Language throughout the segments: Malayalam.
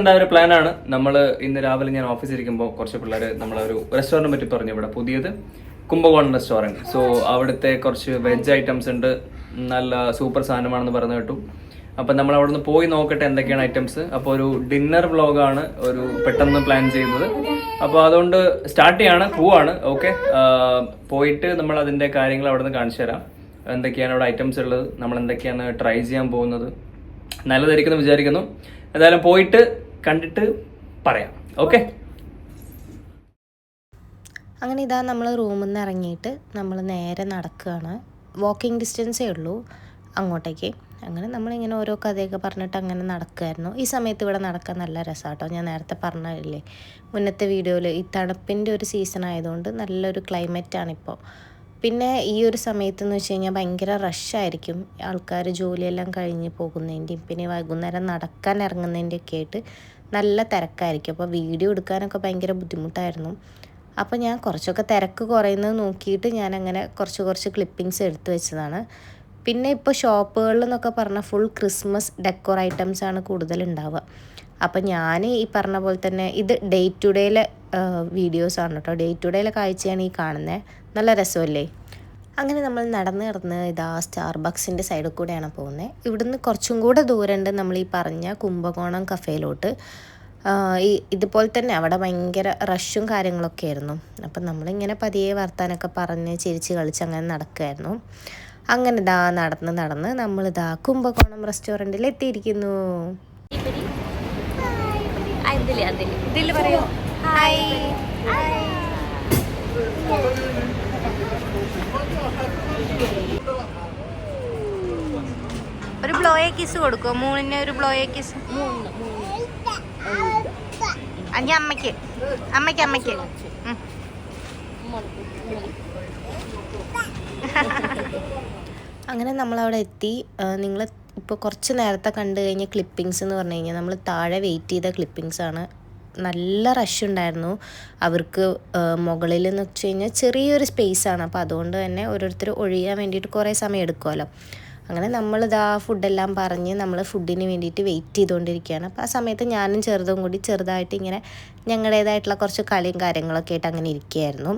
ഉണ്ടായ ഒരു പ്ലാനാണ്. നമ്മൾ ഇന്ന് രാവിലെ ഞാൻ ഓഫീസിൽ ഇരിക്കുമ്പോൾ കുറച്ച് പിള്ളേർ നമ്മളൊരു റെസ്റ്റോറൻറ്റ് പറ്റി പറഞ്ഞു. ഇവിടെ പുതിയത് കുംഭകോണം റെസ്റ്റോറൻറ്റ്. സോ അവിടുത്തെ കുറച്ച് വെജ് ഐറ്റംസ് ഉണ്ട്, നല്ല സൂപ്പർ സാധനമാണെന്ന് പറഞ്ഞു കേട്ടു. അപ്പം നമ്മൾ അവിടെ നിന്ന് പോയി നോക്കട്ടെ എന്തൊക്കെയാണ് ഐറ്റംസ്. അപ്പോൾ ഒരു ഡിന്നർ വ്ളോഗാണ് ഒരു പെട്ടെന്ന് പ്ലാൻ ചെയ്യുന്നത്. അപ്പോൾ അതുകൊണ്ട് സ്റ്റാർട്ട് പോവാണ്. ഓക്കെ, പോയിട്ട് നമ്മൾ അതിൻ്റെ കാര്യങ്ങൾ അവിടെ നിന്ന് കാണിച്ചു തരാം. എന്തൊക്കെയാണ് അവിടെ ഐറ്റംസ് ഉള്ളത്, നമ്മൾ എന്തൊക്കെയാണ് ട്രൈ ചെയ്യാൻ പോകുന്നത്. നല്ലതായിരിക്കുമെന്ന് വിചാരിക്കുന്നു. എന്തായാലും പോയിട്ട് കണ്ടിട്ട് പറയാം. ഓക്കെ, അങ്ങനെ ഇതാ നമ്മൾ റൂമിൽ നിന്ന് ഇറങ്ങിയിട്ട് നമ്മൾ നേരെ നടക്കുകയാണ്. വാക്കിംഗ് ഡിസ്റ്റൻസേ ഉള്ളൂ അങ്ങോട്ടേക്ക്. അങ്ങനെ നമ്മളിങ്ങനെ ഓരോ കഥയൊക്കെ പറഞ്ഞിട്ട് അങ്ങനെ നടക്കുമായിരുന്നു. ഈ സമയത്ത് ഇവിടെ നടക്കാൻ നല്ല രസമാട്ടോ. ഞാൻ നേരത്തെ പറഞ്ഞില്ലേ മുന്നത്തെ വീഡിയോയിൽ, ഈ തണുപ്പിൻ്റെ ഒരു സീസൺ ആയതുകൊണ്ട് നല്ലൊരു ക്ലൈമറ്റാണിപ്പോൾ. പിന്നെ ഈ ഒരു സമയത്ത് എന്ന് വെച്ച് കഴിഞ്ഞാൽ ഭയങ്കര റഷായിരിക്കും. ആൾക്കാർ ജോലിയെല്ലാം കഴിഞ്ഞ് പോകുന്നതിൻ്റെയും പിന്നെ വൈകുന്നേരം നടക്കാൻ ഇറങ്ങുന്നതിൻ്റെയൊക്കെ ആയിട്ട് നല്ല തിരക്കായിരിക്കും. അപ്പോൾ വീഡിയോ എടുക്കാനൊക്കെ ഭയങ്കര ബുദ്ധിമുട്ടായിരുന്നു. അപ്പോൾ ഞാൻ കുറച്ചൊക്കെ തിരക്ക് കുറയുന്നത് നോക്കിയിട്ട് ഞാനങ്ങനെ കുറച്ച് ക്ലിപ്പിങ്സ് എടുത്തു വെച്ചതാണ്. പിന്നെ ഇപ്പോൾ ഷോപ്പുകളിൽ എന്നൊക്കെ പറഞ്ഞാൽ ഫുൾ ക്രിസ്മസ് ഡെക്കോർ ഐറ്റംസാണ് കൂടുതലുണ്ടാവുക. അപ്പം ഞാൻ ഈ പറഞ്ഞ പോലെ തന്നെ ഇത് ഡേ ടു ഡേയിലെ വീഡിയോസാണ് കേട്ടോ. ഡേ ടു ഡേയിലെ കാഴ്ചയാണ് ഈ കാണുന്നത്. നല്ല രസമല്ലേ? അങ്ങനെ നമ്മൾ നടന്ന് ഇതാ സ്റ്റാർബക്സിൻ്റെ സൈഡിൽ കൂടെയാണ് പോകുന്നത്. ഇവിടുന്ന് കുറച്ചും കൂടെ ദൂരമുണ്ട് നമ്മൾ ഈ പറഞ്ഞ കുംഭകോണം കഫേയിലോട്ട്. ഇതുപോലെ തന്നെ അവിടെ ഭയങ്കര റഷും കാര്യങ്ങളൊക്കെ ആയിരുന്നു. അപ്പം നമ്മളിങ്ങനെ പതിയെ വർത്താനൊക്കെ പറഞ്ഞ് ചിരിച്ച് കളിച്ച് അങ്ങനെ നടക്കുമായിരുന്നു. അങ്ങനെ ഇതാ നടന്ന് നമ്മളിതാ കുംഭകോണം റെസ്റ്റോറൻറ്റിൽ എത്തിയിരിക്കുന്നു. ഒരു ബ്ലോയെ കിസ് കൊടുക്കോ? മൂന്നിന് ഒരു ബ്ലോയെ കിസ്. അഞ്ച് അമ്മയ്ക്ക്. അങ്ങനെ നമ്മളവിടെ എത്തി. നിങ്ങൾ ഇപ്പോൾ കുറച്ച് നേരത്തെ കണ്ടു കഴിഞ്ഞ ക്ലിപ്പിങ്സ് എന്ന് പറഞ്ഞു കഴിഞ്ഞാൽ നമ്മൾ താഴെ വെയിറ്റ് ചെയ്ത ക്ലിപ്പിങ്സാണ്. നല്ല റഷ് ഉണ്ടായിരുന്നു അവർക്ക്. മുകളിൽ എന്ന് വെച്ച് കഴിഞ്ഞാൽ ചെറിയൊരു സ്പേസാണ്. അപ്പോൾ അതുകൊണ്ട് തന്നെ ഓരോരുത്തർ ഒഴിയാൻ വേണ്ടിയിട്ട് കുറേ സമയം എടുക്കുമല്ലോ. അങ്ങനെ നമ്മളിതാ ഫുഡെല്ലാം പറഞ്ഞ് നമ്മൾ ഫുഡിന് വേണ്ടിയിട്ട് വെയിറ്റ് ചെയ്തുകൊണ്ടിരിക്കുകയാണ്. അപ്പോൾ ആ സമയത്ത് ഞാനും ചെറുതും കൂടി ചെറുതായിട്ട് ഇങ്ങനെ ഞങ്ങളുടേതായിട്ടുള്ള കുറച്ച് കളിയും കാര്യങ്ങളൊക്കെ ആയിട്ട് അങ്ങനെ ഇരിക്കുകയായിരുന്നു.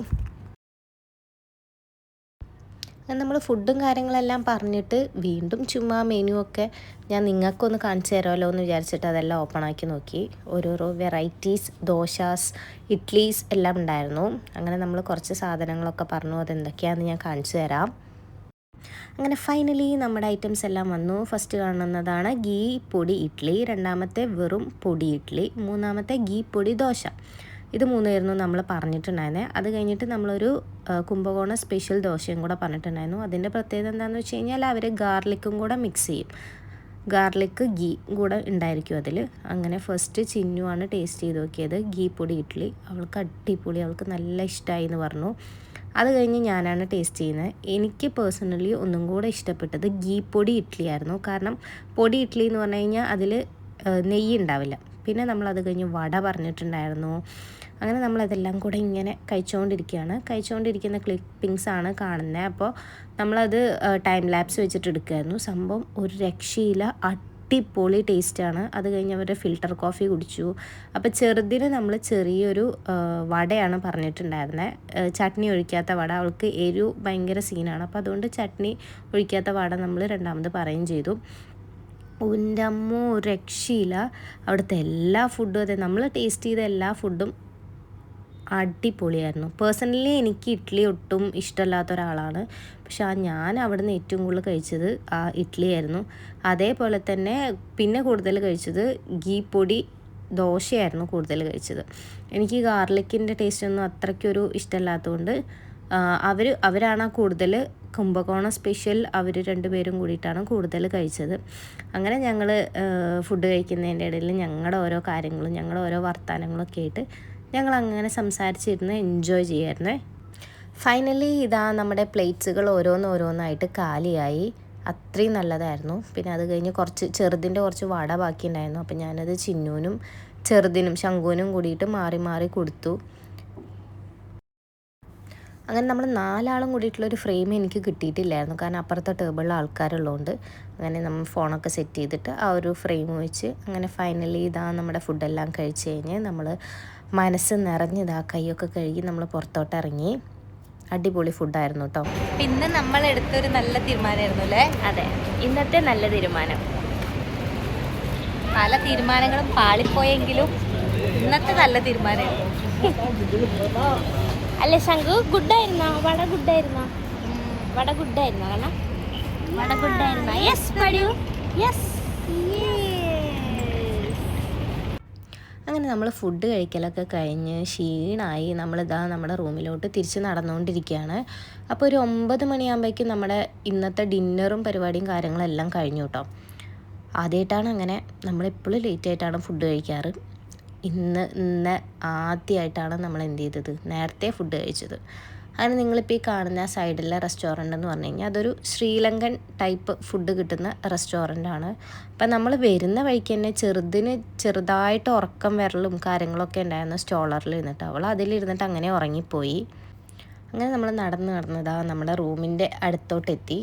നമ്മൾ ഫുഡും കാര്യങ്ങളെല്ലാം പറഞ്ഞിട്ട് വീണ്ടും ചുമ്മാ മെനു ഒക്കെ ഞാൻ നിങ്ങൾക്കൊന്ന് കാണിച്ചു തരാമല്ലോ എന്ന് വിചാരിച്ചിട്ട് അതെല്ലാം ഓപ്പൺ ആക്കി നോക്കി. ഓരോരോ വെറൈറ്റീസ് ദോശാസ്, ഇഡ്ലീസ് എല്ലാം ഉണ്ടായിരുന്നു. അങ്ങനെ നമ്മൾ കുറച്ച് സാധനങ്ങളൊക്കെ പറഞ്ഞു, അതെന്തൊക്കെയാണെന്ന് ഞാൻ കാണിച്ചു തരാം. അങ്ങനെ ഫൈനലി നമ്മുടെ ഐറ്റംസ് എല്ലാം വന്നു. ഫസ്റ്റ് കാണുന്നതാണ് ഗീ പൊടി ഇഡ്ഡലി, രണ്ടാമത്തെ വെറും പൊടി ഇഡ്ഡലി, മൂന്നാമത്തെ ഗീ പൊടി ദോശ. ഇത് മൂന്നായിരുന്നു നമ്മൾ പറഞ്ഞിട്ടുണ്ടായിരുന്നത്. അത് കഴിഞ്ഞിട്ട് നമ്മളൊരു കുംഭകോണം സ്പെഷ്യൽ ദോശയും കൂടെ പറഞ്ഞിട്ടുണ്ടായിരുന്നു. അതിൻ്റെ പ്രത്യേകത എന്താണെന്ന് വെച്ച് കഴിഞ്ഞാൽ അവർ ഗാർലിക്കും കൂടെ മിക്സ് ചെയ്യും. ഗാർലിക്ക് ഗീ കൂടെ ഉണ്ടായിരിക്കും അതിൽ. അങ്ങനെ ഫസ്റ്റ് ചിന്നുവാണ് ടേസ്റ്റ് ചെയ്ത് നോക്കിയത് ഗീ പൊടി ഇഡ്ഡലി. അവൾക്ക് അടിപൊളി, അവൾക്ക് നല്ല ഇഷ്ടമായി എന്ന് പറഞ്ഞു. അത് കഴിഞ്ഞ് ഞാനാണ് ടേസ്റ്റ് ചെയ്യുന്നത്. എനിക്ക് പേഴ്സണലി ഒന്നും കൂടെ ഇഷ്ടപ്പെട്ടത് ഗീ പൊടി ഇഡ്ഡലി ആയിരുന്നു. കാരണം പൊടി ഇഡ്ഡലി എന്ന് പറഞ്ഞു കഴിഞ്ഞാൽ അതിൽ നെയ്യ് ഉണ്ടാവില്ല. പിന്നെ നമ്മളത് കഴിഞ്ഞ് വട പറഞ്ഞിട്ടുണ്ടായിരുന്നു. അങ്ങനെ നമ്മളതെല്ലാം കൂടെ ഇങ്ങനെ കഴിച്ചുകൊണ്ടിരിക്കുന്ന ക്ലിപ്പിങ്സാണ് കാണുന്നത്. അപ്പോൾ നമ്മളത് ടൈം ലാപ്സ് വെച്ചിട്ട് എടുക്കുമായിരുന്നു. സംഭവം ഒരു രക്ഷയില്ല, അടിപൊളി ടേസ്റ്റാണ്. അത് കഴിഞ്ഞ് അവരുടെ ഫിൽറ്റർ കോഫി കുടിച്ചു. അപ്പോൾ ചെറുതിന് നമ്മൾ ചെറിയൊരു വടയാണ് പറഞ്ഞിട്ടുണ്ടായിരുന്നത്, ചട്നി ഒഴിക്കാത്ത വട. അവൾക്ക് എരിവ് ഭയങ്കര സീനാണ്. അപ്പോൾ അതുകൊണ്ട് ചട്നി ഒഴിക്കാത്ത വട നമ്മൾ രണ്ടാമത് പറയുകയും ചെയ്തു. എൻ്റെ അമ്മോ രക്ഷയില്ല. അവിടുത്തെ എല്ലാ ഫുഡും അതെ, നമ്മൾ ടേസ്റ്റ് ചെയ്ത എല്ലാ ഫുഡും അടിപൊളിയായിരുന്നു. പേഴ്സണലി എനിക്ക് ഇഡ്ഡലി ഒട്ടും ഇഷ്ടമല്ലാത്ത ഒരാളാണ്. പക്ഷെ ഞാൻ അവിടെ നിന്ന് ഏറ്റവും കൂടുതൽ കഴിച്ചത് ആ ഇഡ്ഡലി ആയിരുന്നു. അതേപോലെ തന്നെ പിന്നെ കൂടുതൽ കഴിച്ചത് ഗീ പൊടി ദോശയായിരുന്നു കൂടുതൽ കഴിച്ചത്. എനിക്ക് ഗാർലിക്കിൻ്റെ ടേസ്റ്റൊന്നും അത്രയ്ക്കൊരു ഇഷ്ടമല്ലാത്തതുകൊണ്ട് അവരാണ് കൂടുതൽ കുംഭകോണം സ്പെഷ്യൽ അവർ രണ്ടുപേരും കൂടിയിട്ടാണ് കൂടുതൽ കഴിച്ചത്. അങ്ങനെ ഞങ്ങൾ ഫുഡ് കഴിക്കുന്നതിൻ്റെ ഇടയിൽ ഞങ്ങളുടെ ഓരോ കാര്യങ്ങളും ഞങ്ങളുടെ ഓരോ വർത്തമാനങ്ങളൊക്കെ ആയിട്ട് ഞങ്ങളങ്ങനെ സംസാരിച്ചിരുന്ന് എൻജോയ് ചെയ്യായിരുന്നേ. ഫൈനലി ഇതാ നമ്മുടെ പ്ലേറ്റ്സുകൾ ഓരോന്നായിട്ട് കാലിയായി. അത്രയും നല്ലതായിരുന്നു. പിന്നെ അത് കഴിഞ്ഞ് ചെറുതിൻ്റെ കുറച്ച് വട ബാക്കിയുണ്ടായിരുന്നു. അപ്പം ഞാനത് ചിന്നൂനും ചെറുതിനും ശങ്കുവിനും കൂടിയിട്ട് മാറി കൊടുത്തു. അങ്ങനെ നമ്മൾ 4 ആളും കൂടിയിട്ടുള്ളൊരു ഫ്രെയിം എനിക്ക് കിട്ടിയിട്ടില്ലായിരുന്നു, കാരണം അപ്പുറത്തെ ടേബിളിൽ ആൾക്കാരുള്ളതുകൊണ്ട്. അങ്ങനെ നമ്മൾ ഫോണൊക്കെ സെറ്റ് ചെയ്തിട്ട് ആ ഒരു ഫ്രെയിം വെച്ച് അങ്ങനെ ഫൈനലി ഇതാ നമ്മുടെ ഫുഡെല്ലാം കഴിച്ച് കഴിഞ്ഞ് നമ്മൾ മനസ്സ് നിറഞ്ഞ് ഇതാ കൈയൊക്കെ കഴുകി നമ്മൾ പുറത്തോട്ട് ഇറങ്ങി. അടിപൊളി ഫുഡായിരുന്നു കേട്ടോ. പിന്നെ നമ്മൾ എടുത്തൊരു നല്ല തീരുമാനമായിരുന്നു അല്ലേ? അതെ, ഇന്നത്തെ നല്ല തീരുമാനം. പല തീരുമാനങ്ങളും പാളിപ്പോയെങ്കിലും ഇന്നത്തെ നല്ല തീരുമാനമായിരുന്നു. അല്ലേ ശംഖു? ഗുഡായിരുന്നോ? വട ഗുഡായിരുന്നോ? വട ഗുഡായിരുന്നോ? കാരണം വട ഗുഡായിരുന്നോ? Yes പഠു, yes. അങ്ങനെ നമ്മൾ ഫുഡ് കഴിക്കലൊക്കെ കഴിഞ്ഞ് ക്ഷീണമായി നമ്മളിതാ നമ്മുടെ റൂമിലോട്ട് തിരിച്ച് നടന്നുകൊണ്ടിരിക്കുകയാണ്. അപ്പോൾ ഒരു 9 മണിയാകുമ്പോഴേക്കും നമ്മുടെ ഇന്നത്തെ ഡിന്നറും പരിപാടിയും കാര്യങ്ങളെല്ലാം കഴിഞ്ഞു കേട്ടോ. ആദ്യമായിട്ടാണ് അങ്ങനെ, നമ്മളെപ്പോഴും ലേറ്റായിട്ടാണ് ഫുഡ് കഴിക്കാറ്. ഇന്ന് ആദ്യമായിട്ടാണ് നമ്മൾ എന്ത് ചെയ്തത്, നേരത്തെ ഫുഡ് കഴിച്ചത്. അങ്ങനെ നിങ്ങളിപ്പോൾ ഈ കാണുന്ന സൈഡിലെ റെസ്റ്റോറൻ്റ് എന്ന് പറഞ്ഞു കഴിഞ്ഞാൽ അതൊരു ശ്രീലങ്കൻ ടൈപ്പ് ഫുഡ് കിട്ടുന്ന റെസ്റ്റോറൻ്റാണ്. അപ്പം നമ്മൾ വരുന്ന വഴിക്ക് തന്നെ ചെറുതായിട്ട് ഉറക്കം വരലും കാര്യങ്ങളൊക്കെ ഉണ്ടായിരുന്നു സ്റ്റോളറിൽ ഇരുന്നിട്ട്. അവൾ അതിലിരുന്നിട്ട് അങ്ങനെ ഉറങ്ങിപ്പോയി. അങ്ങനെ നമ്മൾ നടന്നതാ നമ്മുടെ റൂമിൻ്റെ അടുത്തോട്ടെത്തി,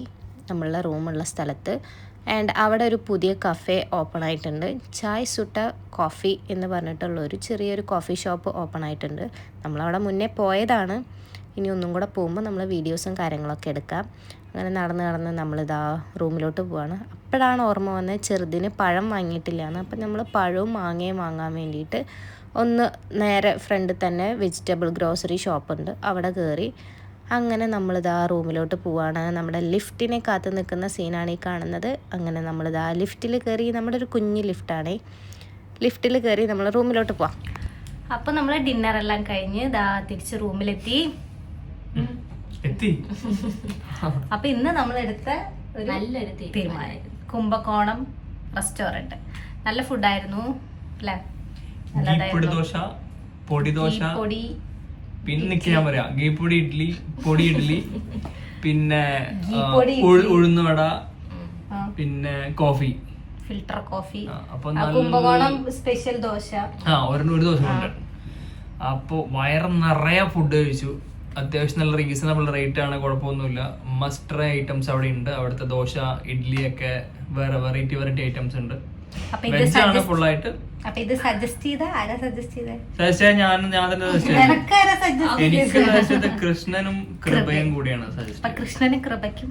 നമ്മളുടെ റൂമുള്ള സ്ഥലത്ത്. ആൻഡ് അവിടെ ഒരു പുതിയ കഫേ ഓപ്പൺ ആയിട്ടുണ്ട്. ചായ് സുട്ട കോഫി എന്ന് പറഞ്ഞിട്ടുള്ള ഒരു ചെറിയൊരു കോഫി ഷോപ്പ് ഓപ്പൺ ആയിട്ടുണ്ട്. നമ്മളവിടെ മുന്നേ പോയതാണ്. ഇനി ഒന്നും കൂടെ പോകുമ്പോൾ നമ്മൾ വീഡിയോസും കാര്യങ്ങളൊക്കെ എടുക്കാം. അങ്ങനെ നടന്ന് നമ്മളിതാ റൂമിലോട്ട് പോവാണ്. അപ്പോഴാണ് ഓർമ്മ വന്നത് ചെറുതിന് പഴം വാങ്ങിയിട്ടില്ലാന്ന്. അപ്പം നമ്മൾ പഴവും മാങ്ങയും വാങ്ങാൻ വേണ്ടിയിട്ട് ഒന്ന് നേരെ ഫ്രണ്ടിൽ തന്നെ വെജിറ്റബിൾ ഗ്രോസറി ഷോപ്പുണ്ട്, അവിടെ കയറി. അങ്ങനെ നമ്മളിതാ റൂമിലോട്ട് പോവാണ്. നമ്മുടെ ലിഫ്റ്റിനെ കാത്ത് നിൽക്കുന്ന സീനാണ് ഈ കാണുന്നത്. അങ്ങനെ നമ്മളിതാ ലിഫ്റ്റിൽ കയറി, നമ്മുടെ ഒരു കുഞ്ഞ് ലിഫ്റ്റാണ്. ലിഫ്റ്റിൽ കയറി നമ്മൾ റൂമിലോട്ട് പോവാം. അപ്പോൾ നമ്മൾ ഡിന്നറെല്ലാം കഴിഞ്ഞ് ഇതാ തിരിച്ച് റൂമിലെത്തി. അപ്പൊ ഇന്ന് നമ്മൾ എടുത്ത ഒരു നല്ലൊരു തീരുമാനം, കുംഭകോണം റെസ്റ്റോറന്റ്. നല്ല ഫുഡായിരുന്നു അല്ലേ? പൊടി പിന്നെ ഞാൻ പറയാ ഗീപ്പൊടി ഇഡ്ഡലി, പൊടി ഇഡ്ഡലി, പിന്നെ ഉഴുന്നുവട, പിന്നെ coffee, filter coffee, Kumbakonam special dosa. ഒരു ദോശ ഉണ്ട്. അപ്പൊ വയറ് നിറയെ ഫുഡ് കഴിച്ചു. അത്യാവശ്യം നല്ല റീസണബിൾ റേറ്റ് ആണ്, കുഴപ്പമൊന്നുമില്ല. മസ്റ്റ് ട്രൈ ഐറ്റംസ് അവിടെ ഉണ്ട്. അവിടുത്തെ ദോശ ഇഡ്ഡലി ഒക്കെ വേറെ വെറൈറ്റി ഐറ്റംസ് ഉണ്ട്. വെജ് ആണ് ഫുൾ ആയിട്ട്. അപ്പൊ ഇത് സജസ്റ്റ് ചെയ്ത ആരാ സജസ്റ്റ് ഞാൻ തന്നെ എനിക്ക് സജസ്റ്റ് കൃഷ്ണനും കൃപയും കൂടിയാണ് സജസ്റ്റ്. കൃഷ്ണനും കൃപയ്ക്കും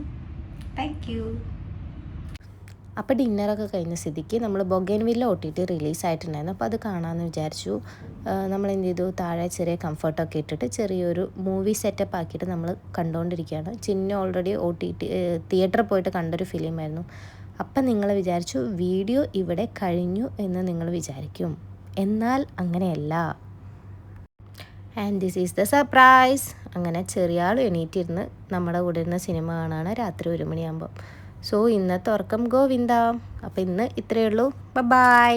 താങ്ക് യു. അപ്പോൾ ഡിന്നറൊക്കെ കഴിഞ്ഞ സ്ഥിതിക്ക് നമ്മൾ ബൊഗൈൻവില്ല OTT റിലീസായിട്ടുണ്ടായിരുന്നു. അപ്പോൾ അത് കാണാമെന്ന് വിചാരിച്ചു. നമ്മൾ എന്ത് ചെയ്തു, താഴെ ചെറിയ കംഫർട്ടൊക്കെ ഇട്ടിട്ട് ചെറിയൊരു മൂവി സെറ്റപ്പ് ആക്കിയിട്ട് നമ്മൾ കണ്ടുകൊണ്ടിരിക്കുകയാണ്. ചിന്ന ഓൾറെഡി OTT തിയേറ്ററിൽ പോയിട്ട് കണ്ടൊരു ഫിലിമായിരുന്നു. അപ്പം നിങ്ങൾ വിചാരിച്ചു വീഡിയോ ഇവിടെ കഴിഞ്ഞു എന്ന് നിങ്ങൾ വിചാരിക്കും. എന്നാൽ അങ്ങനെയല്ല. And this is the surprise. അങ്ങനെ ചെറിയ ആൾ എണീറ്റിരുന്ന് നമ്മുടെ കൂടെ ഇരുന്ന സിനിമ കാണാണ് രാത്രി 1 മണിയാകുമ്പോൾ. സോ ഇന്നത്തെ ഉറക്കം ഗോവിന്ദ. അപ്പോൾ ഇന്ന് ഇത്രയേ ഉള്ളൂ. ബൈ.